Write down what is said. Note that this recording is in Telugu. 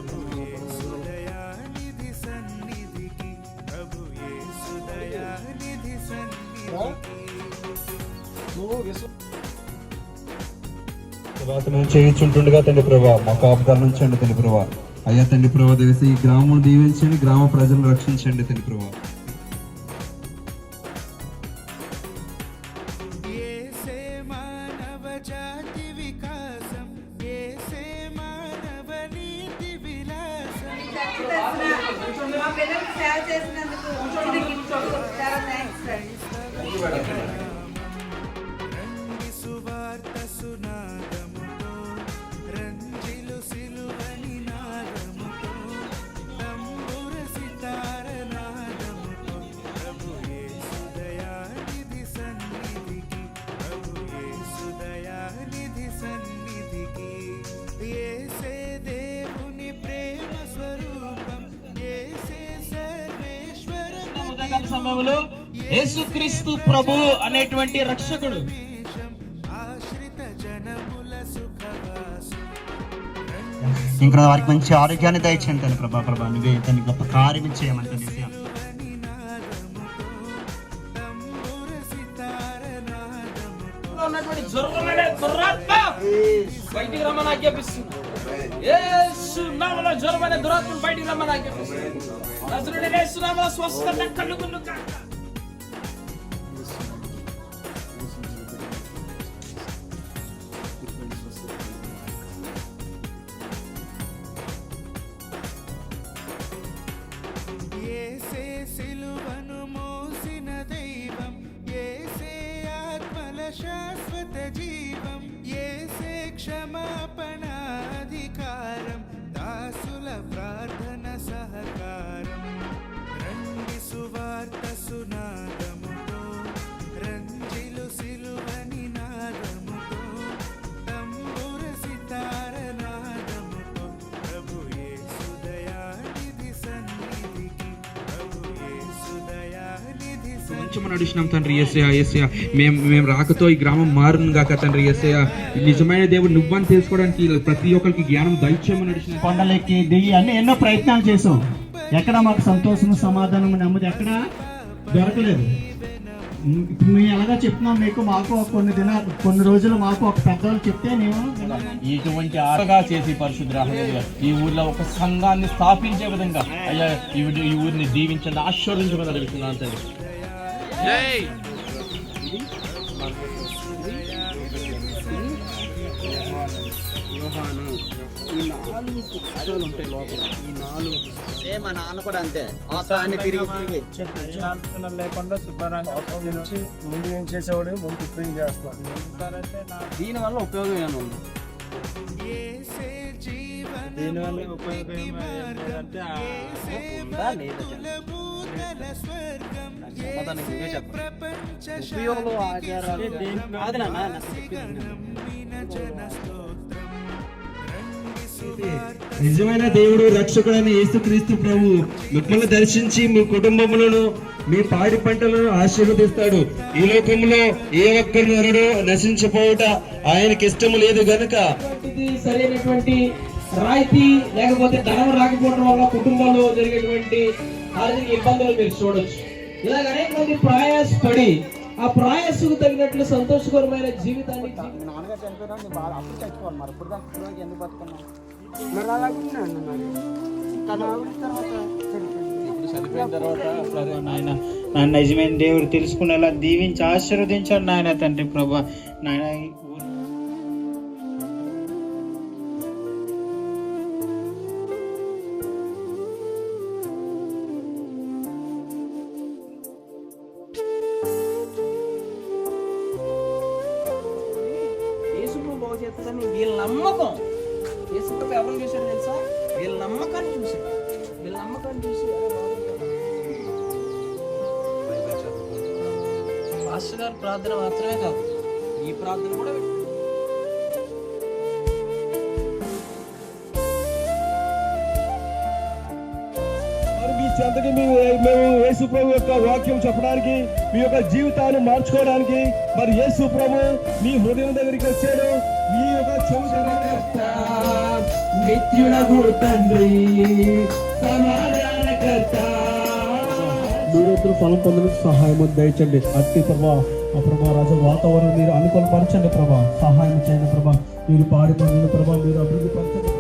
ప్రభు యేసు దయానిధి సన్నిధికి, ప్రభు యేసు దయానిధి సన్నిధికి. మేము చేయించుంటుండగా తండ్రి ప్రభా మా కాపుదాల నుంచి అండి తండ్రి ప్రభా. అయ్యా తండ్రి ప్రభా దేవేసి ఈ గ్రామం దీవించండి, గ్రామ ప్రజలను రక్షించండి తండ్రి ప్రభా. యేసే మానవ జాతి వికాసం, యేసే మానవ నీతి విలాసం. మా పిల్లలకు సేవ చేసినందుకు చాలా థ్యాంక్స్ సార్. రండి సువార్త సునాదముతో, రంజిలు సిలువని నాదముతో, తంబుర సితార నాదముతో, ప్రభు యేసు దయానిధి సన్నిధికి, ప్రభు యేసు దయానిధి సన్నిధికి. యేసే దేవుని ప్రేమ స్వరూపం, యేసే సర్వేశ్వర సమయంలో యేసుక్రీస్తు ప్రభు అనేటువంటి రక్షకుడు ఆశ్రిత జనముల సుఖవాసు. ఇంకా వారికి మంచి ఆరోగ్యాన్ని దయచేయండి తండ్రి ప్రభా. ప్రభా నువ్వే తన గొప్ప కార్యం చేయమంటుంది. బయటికి రమ్మని ఆజ్ఞాపిస్తుంది. యేసు నామములో జ్వరమైన దురాత్మను బయటికి రమ్మని ఆజ్ఞాపిస్తుంది. నజరేయుడైన యేసు నామములో స్వస్థత కలుగును గాక. యేసే సిలువను మోసిన దైవం, యేసే ఆత్మల శాశ్వత జీవం, యేసే క్షమాపణాధికారం, దాసుల ప్రార్థన సహకారం. రండి సువార్త సునాదముతో, రంజిలు సిలువని నాదముతో, తంబుర సితార నాదముతో, ప్రభు యేసు దయానిధి సన్నిధికి, ప్రభు యేసు దయానిధి కొంచెం నడిచినాం తండ్రి యేసయ్య. యేసయ్య మేము రాకతో ఈ గ్రామం మారును గాక తండ్రి యేసయ్య. నిజమైన దేవుడు నువ్వని తెలుసుకోవడానికి ప్రతి ఒక్కరికి జ్ఞానం దయచేయమని నడిచిన కొండలెక్కి దిగి అన్ని ఎన్నో ప్రయత్నాలు చేసాం. ఎక్కడ మాకు సంతోషం సమాధానం నెమ్మది ఎక్కడ దొరకలేదు. ఇప్పుడు మేము ఎలాగా చెప్తున్నాం మీకు, మాకు కొన్ని రోజులు మాకు ఒక పెద్దవాళ్ళు చెప్తే నేను ఇటువంటి ఆటగా చేసి పరిశుద్ధ ఈ ఊర్లో ఒక సంఘాన్ని స్థాపించే విధంగా అయ్యా ఈ ఊరిని దీవించండి, ఆశీర్వదించమని అడుగుతున్నాను తండ్రి. జై మా నాన్న కూడా అంతే తిరిగి లేకుండా శుభ్రంగా నుంచి ముందు ఏం చేసేవాడు ముందు ఇప్పుడు చేస్తాను. దీని వల్ల ఉపయోగం ఏమైనా ఉంది? దీనివల్ల ఉపయోగం ఏంటంటే సమాధానం ఇవే చెప్పండి. ఉపయోగం ఆచారాలు నిజమైన దేవుడు రక్షకుడైన యేసుక్రీస్తు ప్రభు మిమ్మల్ని దర్శించి మీ కుటుంబములను మీ పాడి పంటలను ఆశీర్వదిస్తాడు. ఈ లోకంలో ఏ ఒక్కరు నరుడు నశించిపోవుట ఆయనకి ఇష్టము లేదు గనుక సరైనటువంటి రాయితీ లేకపోతే ధనం రాకపోవడం వల్ల కుటుంబంలో జరిగేటువంటి ఆర్థిక ఇబ్బందులు మీరు చూడొచ్చు. ఇలాగ అనేక మంది ప్రయాసపడి ఆ ప్రయాసకు తగినట్లు సంతోషకరమైన జీవితాన్ని నాన్నగారు చనిపోయినా అప్పుడు చచ్చిపోవాలి. మరి ఇప్పుడు దాకా ఎందుకు బతుకున్నాం? చనిపోయిన తర్వాత నాయన నన్ను నిజమైన దేవుడు తెలుసుకునేలా దీవించి ఆశీర్వదించాడు నాయన తండ్రి ప్రభా. నాయన బాగు చేస్తుందని వీళ్ళ నమ్మకం. యేసుప్రభు ఎవరిని చూశాడు తెలుసా? వీళ్ళ నమ్మకాన్ని చూశాడు. వీళ్ళ నమ్మకాన్ని చూసి పాస్టర్ గారి ప్రార్థన మాత్రమే కాదు, ఈ ప్రార్థన కూడా మీ చెంతకి మేము యేసు ప్రభు యొక్క వాక్యం చెప్పడానికి, మీ యొక్క జీవితాన్ని మార్చుకోవడానికి మరి యేసు ప్రభు మీ హృదయం దగ్గరికి వచ్చాడు. మీ యొక్క చెవు నిత్యుడగు తండ్రి సమాధానకర్త. మీరిద్దరు ఫలం పొందడానికి సహాయం దయచండి. అట్టి ప్రభా ఆ ప్రభా రాజా వాతావరణం మీరు అనుకూలపరచండి ప్రభా, సహాయం చేయండి ప్రభా. మీరు పాడి పనులను ప్రభా మీరు అభివృద్ధి పరచండి.